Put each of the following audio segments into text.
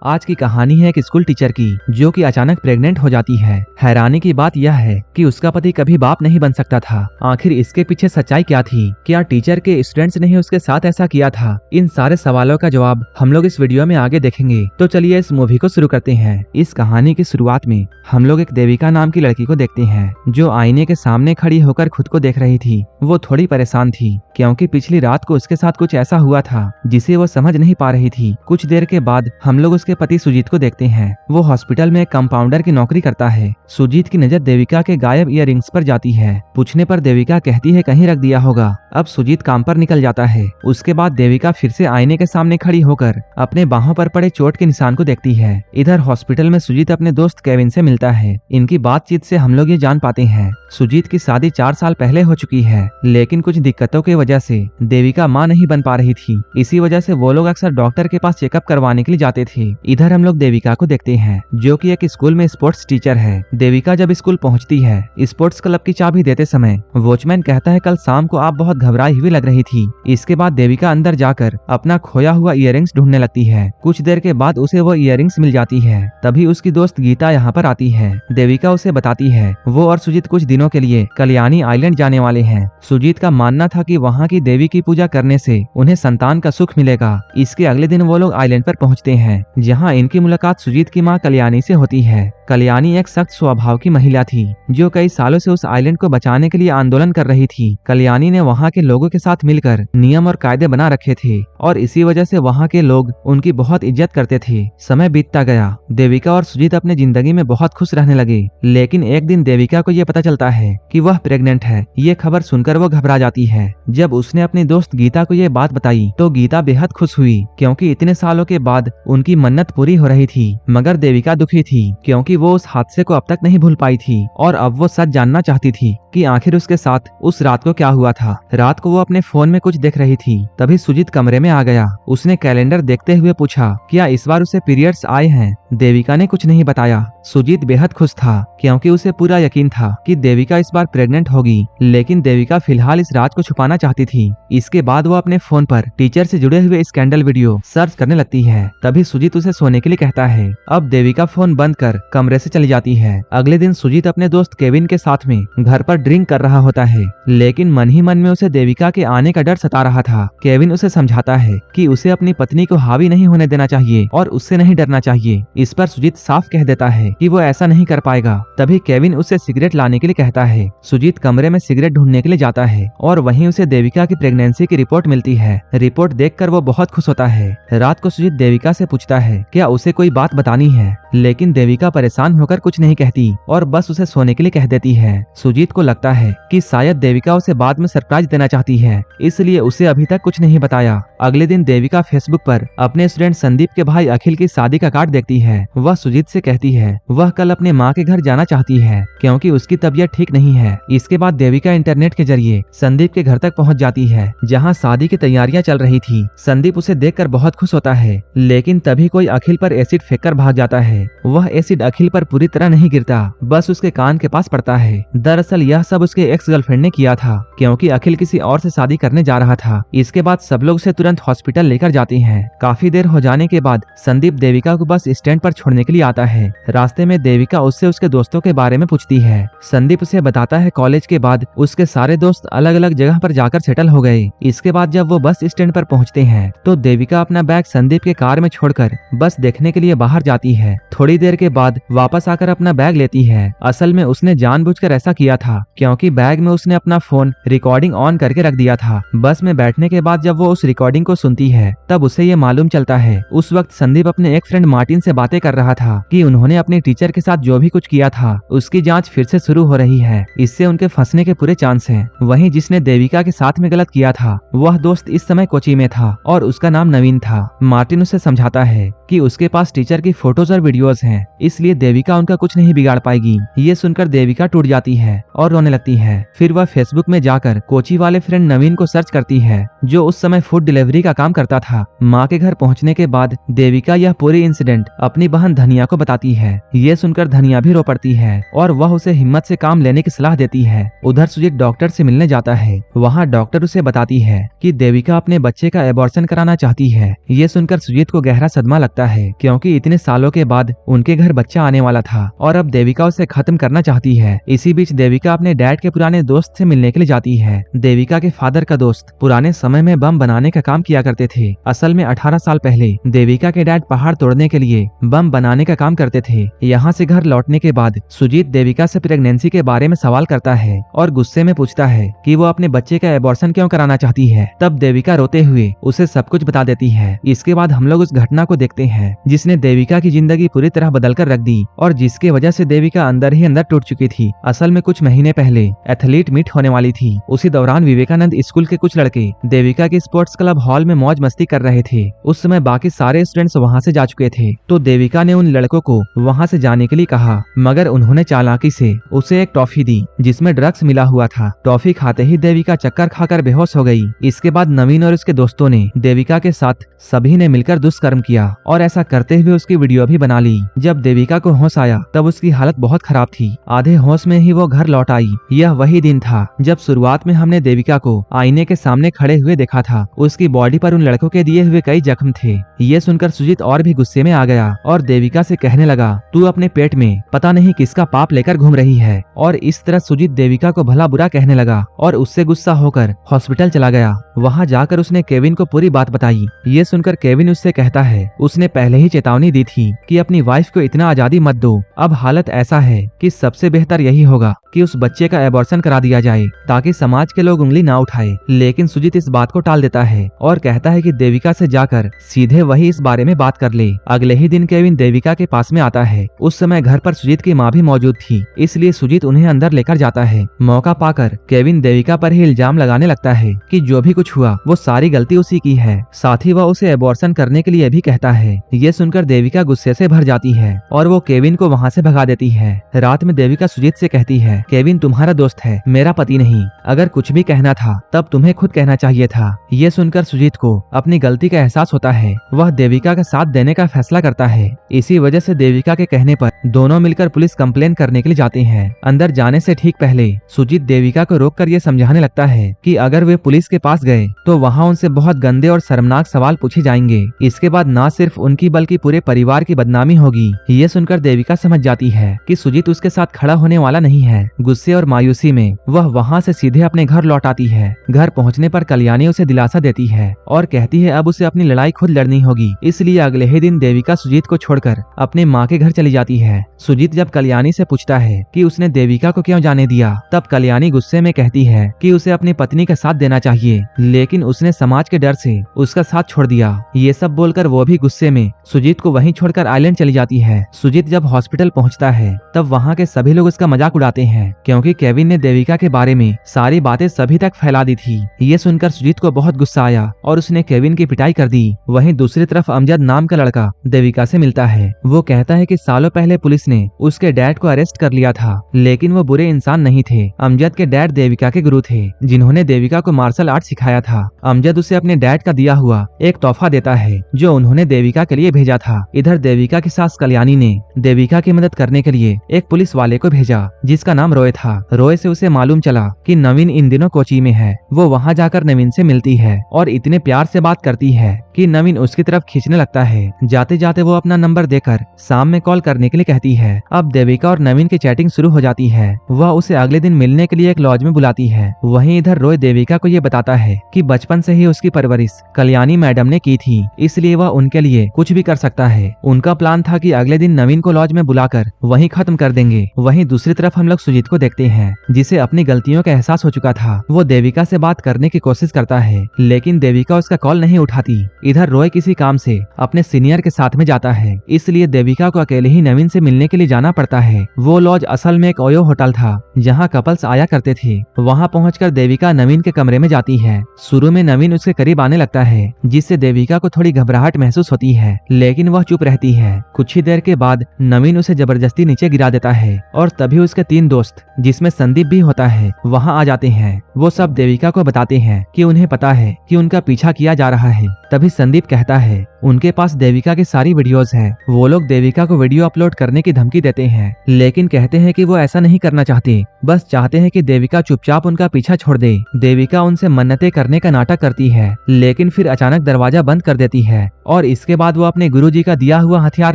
आज की कहानी है एक स्कूल टीचर की जो कि अचानक प्रेग्नेंट हो जाती है। हैरानी की बात यह है कि उसका पति कभी बाप नहीं बन सकता था। आखिर इसके पीछे सच्चाई क्या थी? क्या टीचर के स्टूडेंट्स ने ही उसके साथ ऐसा किया था? इन सारे सवालों का जवाब हम लोग इस वीडियो में आगे देखेंगे। तो चलिए इस मूवी को शुरू करते हैं। इस कहानी की शुरुआत में हम लोग एक देविका नाम की लड़की को देखते हैं जो आईने के सामने खड़ी होकर खुद को देख रही थी। वो थोड़ी परेशान थी क्योंकि पिछली रात को उसके साथ कुछ ऐसा हुआ था जिसे वो समझ नहीं पा रही थी। कुछ देर के बाद हम लोग उसके पति सुजीत को देखते हैं। वो हॉस्पिटल में कंपाउंडर की नौकरी करता है। सुजीत की नजर देविका के गायब इयररिंग्स पर जाती है। पूछने पर देविका कहती है कहीं रख दिया होगा। अब सुजीत काम पर निकल जाता है। उसके बाद देविका फिर से आईने के सामने खड़ी होकर अपने बाहों पर पड़े चोट के निशान को देखती है। इधर हॉस्पिटल में सुजीत अपने दोस्त केविन से मिलता है। इनकी बातचीत से हम लोग ये जान पाते हैं सुजीत की शादी 4 साल पहले हो चुकी है, लेकिन कुछ दिक्कतों की वजह से देविका मां नहीं बन पा रही थी। इसी वजह से वो लोग अक्सर डॉक्टर के पास चेकअप करवाने के लिए जाते थे। इधर हम लोग देविका को देखते हैं जो कि एक स्कूल में स्पोर्ट्स टीचर है। देविका जब स्कूल पहुंचती है, स्पोर्ट्स क्लब की चाबी देते समय वॉचमैन कहता है कल शाम को आप बहुत घबराई हुई लग रही थी। इसके बाद देविका अंदर जाकर अपना खोया हुआ इयररिंग्स ढूंढने लगती है। कुछ देर के बाद उसे वो इयररिंग्स मिल जाती है। तभी उसकी दोस्त गीता यहाँ पर आती है। देविका उसे बताती है वो और सुजीत कुछ दिनों के लिए कल्याणी आइलैंड जाने वाले हैं। सुजीत का मानना था कि वहाँ की देवी की पूजा करने से उन्हें संतान का सुख मिलेगा। इसके अगले दिन वो लोग आइलैंड पर पहुँचते हैं जहाँ इनकी मुलाकात सुजीत की माँ कल्याणी से होती है। कल्याणी एक सख्त स्वभाव की महिला थी जो कई सालों से उस आइलैंड को बचाने के लिए आंदोलन कर रही थी। कल्याणी ने वहाँ के लोगों के साथ मिलकर नियम और कायदे बना रखे थे और इसी वजह से वहाँ के लोग उनकी बहुत इज्जत करते थे। समय बीतता गया। देविका और सुजीत अपने जिंदगी में बहुत खुश रहने लगे, लेकिन एक दिन देविका को ये पता चलता है कि वह प्रेग्नेंट है। ये खबर सुनकर वो घबरा जाती है। जब उसने अपनी दोस्त गीता को ये बात बताई तो गीता बेहद खुश हुई क्योंकि इतने सालों के बाद उनकी मन्नत पूरी हो रही थी। मगर देविका दुखी थी क्योंकि वो उस हादसे को अब तक नहीं भूल पाई थी और अब वो सच जानना चाहती थी कि आखिर उसके साथ उस रात को क्या हुआ था। रात को वो अपने फोन में कुछ देख रही थी। तभी सुजीत कमरे में आ गया। उसने कैलेंडर देखते हुए पूछा क्या इस बार उसे पीरियड्स आए हैं। देविका ने कुछ नहीं बताया। सुजीत बेहद खुश था क्योंकि उसे पूरा यकीन था कि देविका इस बार प्रेग्नेंट होगी, लेकिन देविका फिलहाल इस राज को छुपाना चाहती थी। इसके बाद वो अपने फोन पर टीचर से जुड़े हुए स्कैंडल वीडियो सर्च करने लगती है। तभी सुजीत उसे सोने के लिए कहता है। अब देविका फोन बंद कर कमरे से चली जाती है। अगले दिन सुजीत अपने दोस्त केविन के साथ में घर पर ड्रिंक कर रहा होता है, लेकिन मन ही मन में उसे देविका के आने का डर सता रहा था। केविन उसे समझाता है कि उसे अपनी पत्नी को हावी नहीं होने देना चाहिए और उससे नहीं डरना चाहिए। इस पर सुजीत साफ कह देता है कि वो ऐसा नहीं कर पाएगा। तभी केविन उसे सिगरेट लाने के लिए कहता है। सुजीत कमरे में सिगरेट ढूंढने के लिए जाता है और वहीं उसे देविका की प्रेगनेंसी की रिपोर्ट मिलती है। रिपोर्ट देखकर वो बहुत खुश होता है। रात को सुजीत देविका से पूछता है क्या उसे कोई बात बतानी है, लेकिन देविका परेशान होकर कुछ नहीं कहती और बस उसे सोने के लिए कह देती है। सुजीत को लगता है कि शायद देविका उसे बाद में सरप्राइज देना चाहती है, इसलिए उसे अभी तक कुछ नहीं बताया। अगले दिन देविका फेसबुक पर अपने स्टूडेंट संदीप के भाई अखिल की शादी का कार्ड देखती है। वह सुजीत से कहती है वह कल अपने माँ के घर जाना चाहती है क्योंकि उसकी तबीयत ठीक नहीं है। इसके बाद देविका इंटरनेट के जरिए संदीप के घर तक पहुँच जाती है जहाँ शादी की तैयारियां चल रही थी। संदीप उसे देखकर बहुत खुश होता है, लेकिन तभी कोई अखिल पर एसिड फेंककर भाग जाता है। वह एसिड अखिल पर पूरी तरह नहीं गिरता, बस उसके कान के पास पड़ता है। दरअसल यह सब उसके एक्स गर्लफ्रेंड ने किया था क्योंकि अखिल किसी और से शादी करने जा रहा था। इसके बाद सब लोग उसे तुरंत हॉस्पिटल लेकर जाते हैं। काफी देर हो जाने के बाद संदीप देविका को बस स्टैंड पर छोड़ने के लिए आता है। रास्ते में देविका उससे उसके दोस्तों के बारे में पूछती है। संदीप उसे बताता है कॉलेज के बाद उसके सारे दोस्त अलग अलग जगह पर जाकर सेटल हो गए। इसके बाद जब वो बस स्टैंड पर पहुंचते हैं तो देविका अपना बैग संदीप के कार में छोड़कर बस देखने के लिए बाहर जाती है। थोड़ी देर के बाद वापस आकर अपना बैग लेती है। असल में उसने जानबूझकर ऐसा किया था क्योंकि बैग में उसने अपना फोन रिकॉर्डिंग ऑन करके रख दिया था। बस में बैठने के बाद जब वो उस रिकॉर्डिंग को सुनती है तब उसे ये मालूम चलता है उस वक्त संदीप अपने एक फ्रेंड मार्टिन से बातें कर रहा था कि उन्होंने अपने टीचर के साथ जो भी कुछ किया था उसकी जांच फिर से शुरू हो रही है। इससे उनके फंसने के पूरे चांस हैं। वहीं जिसने देविका के साथ में गलत किया था वह दोस्त इस समय कोची में था और उसका नाम नवीन था। मार्टिन उसे समझाता है कि उसके पास टीचर की फोटोज और वीडियोस हैं, इसलिए देविका उनका कुछ नहीं बिगाड़ पाएगी। ये सुनकर देविका टूट जाती है और रोने लगती है। फिर वह फेसबुक में जाकर कोची वाले फ्रेंड नवीन को सर्च करती है, जो उस समय फूड डिलीवरी का काम करता था। माँ के घर पहुँचने के बाद देविका यह पूरी इंसिडेंट अपनी बहन धनिया को बताती है। ये सुनकर धनिया भी रो पड़ती है और वह उसे हिम्मत से काम लेने की सलाह देती है। उधर सुजीत डॉक्टर से मिलने जाता है। वहाँ डॉक्टर उसे बताती है कि देविका अपने बच्चे का एबॉर्शन कराना चाहती है। ये सुनकर सुजीत को गहरा सदमा लगता है, क्योंकि इतने सालों के बाद उनके घर बच्चा आने वाला था और अब देविका उसे खत्म करना चाहती है। इसी बीच देविका अपने डैड के पुराने दोस्त से मिलने के लिए जाती है। देविका के फादर का दोस्त पुराने समय में बम बनाने का काम किया करते थे। असल में 18 साल पहले देविका के डैड पहाड़ तोड़ने के लिए बम बनाने का काम करते थे। यहाँ से घर लौटने के बाद सुजीत देविका से प्रेगनेंसी के बारे में सवाल करता है और गुस्से में पूछता है कि वो अपने बच्चे का एबॉर्शन क्यों कराना चाहती है। तब देविका रोते हुए उसे सब कुछ बता देती है। इसके बाद हम लोग उस घटना को देखते हैं जिसने देविका की जिंदगी पूरी तरह बदल कर रख दी और जिसके वजह से देविका अंदर ही अंदर टूट चुकी थी। असल में कुछ महीने पहले एथलीट मीट होने वाली थी। उसी दौरान विवेकानंद स्कूल के कुछ लड़के देविका के स्पोर्ट्स क्लब हॉल में मौज मस्ती कर रहे थे। उस समय बाकी सारे स्टूडेंट्स वहाँ से जा चुके थे, तो देविका ने उन लड़कों को वहाँ से जाने के लिए कहा, मगर उन्होंने चालाकी से उसे एक टॉफी दी जिसमें ड्रग्स मिला हुआ था। टॉफी खाते ही देविका चक्कर खाकर बेहोश हो गई। इसके बाद नवीन और उसके दोस्तों ने देविका के साथ सभी ने मिलकर दुष्कर्म किया और ऐसा करते हुए उसकी वीडियो भी बना ली। जब देविका को होश आया तब उसकी हालत बहुत खराब थी। आधे होश में ही वो घर लौट आई। यह वही दिन था जब शुरुआत में हमने देविका को आईने के सामने खड़े हुए देखा था। उसकी बॉडी पर उन लड़कों के दिए हुए कई जख्म थे। ये सुनकर सुजीत और भी गुस्से में आ गया और देविका से कहने लगा, तू अपने पेट में पता नहीं किसका पाप लेकर घूम रही है। और इस तरह सुजीत देविका को भला बुरा कहने लगा और उससे गुस्सा होकर हॉस्पिटल चला गया। वहाँ जाकर उसने केविन को पूरी बात बताई। ये सुनकर केविन उससे कहता है, उसने पहले ही चेतावनी दी थी कि अपनी वाइफ को इतना आजादी मत दो। अब हालत ऐसा है कि सबसे बेहतर यही होगा कि उस बच्चे का एबॉर्शन करा दिया जाए ताकि समाज के लोग उंगली ना उठाए। लेकिन सुजीत इस बात को टाल देता है और कहता है कि देविका से जाकर सीधे वही इस बारे में बात कर ले। अगले ही दिन केविन देविका के पास में आता है। उस समय घर पर सुजीत की माँ भी मौजूद थी, इसलिए सुजीत उन्हें अंदर लेकर जाता है। मौका पाकर केविन देविका पर ही इल्जाम लगाने लगता है कि जो भी कुछ हुआ वो सारी गलती उसी की है। साथ ही वह उसे एबॉर्शन करने के लिए भी कहता है। ये सुनकर देविका गुस्से से भर जाती है और वो केविन को वहाँ से भगा देती है। रात में देविका सुजीत से कहती है, केविन तुम्हारा दोस्त है, मेरा पति नहीं। अगर कुछ भी कहना था तब तुम्हें खुद कहना चाहिए था। ये सुनकर सुजीत को अपनी गलती का एहसास होता है। वह देविका का साथ देने का फैसला करता है। इसी वजह से देविका के कहने पर दोनों मिलकर पुलिस कंप्लेन करने के लिए जाते हैं। अंदर जाने से ठीक पहले सुजीत देविका को रोककर ये समझाने लगता है कि अगर वे पुलिस के पास गए तो वहाँ उनसे बहुत गंदे और शर्मनाक सवाल पूछे जाएंगे। इसके बाद न सिर्फ उनकी बल्कि पूरे परिवार की बदनामी होगी। ये सुनकर देविका समझ जाती है कि सुजीत उसके साथ खड़ा होने वाला नहीं है। गुस्से और मायूसी में वह वहाँ से सीधे अपने घर लौट आती है। घर पहुँचने पर कल्याणी उसे दिलासा देती है और कहती है अब उसे अपनी लड़ाई खुद लड़नी होगी। इसलिए अगले ही दिन देविका सुजीत को छोड़कर अपने माँ के घर चली जाती है। सुजीत जब कल्याणी से पूछता है कि उसने देविका को क्यों जाने दिया, तब कल्याणी गुस्से में कहती है कि उसे अपनी पत्नी का साथ देना चाहिए, लेकिन उसने समाज के डर से उसका साथ छोड़ दिया। ये सब बोलकर वो भी गुस्से में सुजीत को वहीं छोड़कर आइलैंड चली जाती है। सुजीत जब हॉस्पिटल पहुंचता है तब वहाँ के सभी लोग उसका मजाक उड़ाते हैं, क्योंकि केविन ने देविका के बारे में सारी बातें सभी तक फैला दी थी। ये सुनकर सुजीत को बहुत गुस्सा आया और उसने केविन की पिटाई कर दी। वहीं दूसरी तरफ अमजद नाम का लड़का देविका से मिलता है। वो कहता है कि सालों पहले पुलिस ने उसके डैड को अरेस्ट कर लिया था, लेकिन वो बुरे इंसान नहीं थे। अमजद के डैड देविका के गुरु थे, जिन्होंने देविका को मार्शल आर्ट सिखाया था। अमजद उसे अपने डैड का दिया हुआ एक तोहफा देता है जो उन्होंने देविका के लिए भेजा था। इधर देविका की सास कल्याणी ने देविका की मदद करने के लिए एक पुलिस वाले को भेजा जिसका नाम रॉय था। रॉय से उसे मालूम चला कि नवीन इन दिनों कोची में है। वो वहाँ जाकर नवीन से मिलती है और इतने प्यार से बात करती है कि नवीन उसकी तरफ खींचने लगता है। जाते जाते वो अपना नंबर देकर शाम में कॉल करने के लिए कहती है। अब देविका और नवीन की चैटिंग शुरू हो जाती है। वह उसे अगले दिन मिलने के लिए एक लॉज में बुलाती है। वहीं इधर रॉय देविका को ये बताता है कि बचपन से ही उसकी परवरिश कल्याणी मैडम ने की थी, इसलिए वह उनके लिए कुछ भी कर सकता है। उनका प्लान था कि अगले दिन नवीन को लॉज में बुलाकर वहीं खत्म कर देंगे। वहीं दूसरी तरफ हम लोग सुजीत को देखते हैं, जिसे अपनी गलतियों का एहसास हो चुका था। वो देविका से बात करने की कोशिश करता है, लेकिन देविका उसका कॉल नहीं उठाती। इधर रॉय किसी काम से अपने सीनियर के साथ में जाता है, इसलिए देविका को अकेले ही नवीन से मिलने के लिए जाना पड़ता है। वो लॉज असल में एक ओयो होटल था जहाँ कपल्स आया करते थे। वहाँ पहुंचकर देविका नवीन के कमरे में जाती है। शुरू में नवीन उसके करीब आने लगता है, जिससे देविका को थोड़ी घबराहट महसूस होती है, लेकिन वह चुप रहती है। कुछ ही देर के बाद नवीन उसे जबरदस्ती नीचे गिरा देता है और तभी उसके 3 दोस्त जिसमें संदीप भी होता है वहाँ आ जाते हैं। वो सब देविका को बताते हैं कि उन्हें पता है कि उनका पीछा किया जा रहा है। तभी संदीप कहता है उनके पास देविका की सारी वीडियोस हैं। वो लोग देविका को वीडियो अपलोड करने की धमकी देते हैं, लेकिन कहते हैं कि वो ऐसा नहीं करना चाहते, बस चाहते हैं कि देविका चुपचाप उनका पीछा छोड़ दे। देविका उनसे मन्नतें करने का नाटक करती है, लेकिन फिर अचानक दरवाजा बंद कर देती है और इसके बाद वो अपने गुरुजी का दिया हुआ हथियार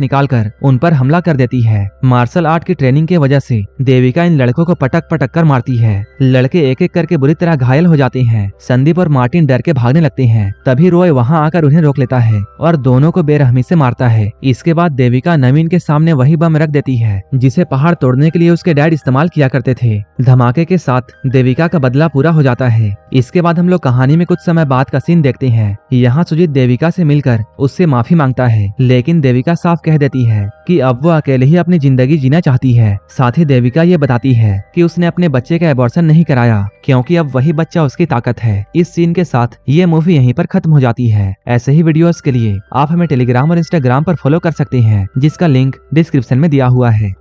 निकालकर उन पर हमला कर देती है। मार्शल आर्ट की ट्रेनिंग की वजह से देविका इन लड़कों को पटक पटक कर मारती है। लड़के एक एक करके बुरी तरह घायल हो जाते हैं। संदीप और मार्टिन डर के भागने लगते हैं। तभी रॉय वहाँ आकर उन्हें रोक लेता है और दोनों को बेरहमी से मारता है। इसके बाद देविका नवीन के सामने वही बम रख देती है जिसे पहाड़ तोड़ने के लिए उसके डैड इस्तेमाल किया करते थे। धमाके के साथ देविका का बदला पूरा हो जाता है। इसके बाद हम लोग कहानी में कुछ समय बाद का सीन देखते हैं। यहाँ सुजीत देविका से मिलकर उससे माफी मांगता है, लेकिन देविका साफ कह देती है कि अब वो अकेले ही अपनी जिंदगी जीना चाहती है। साथ ही देविका ये बताती है कि उसने अपने बच्चे का एबॉर्शन नहीं कराया क्योंकि अब वही बच्चा उसकी ताकत है। इस सीन के साथ ये मूवी यहीं पर खत्म हो जाती है। ऐसे ही वीडियोस के लिए आप हमें टेलीग्राम और इंस्टाग्राम पर फॉलो कर सकते हैं, जिसका लिंक डिस्क्रिप्शन में दिया हुआ है।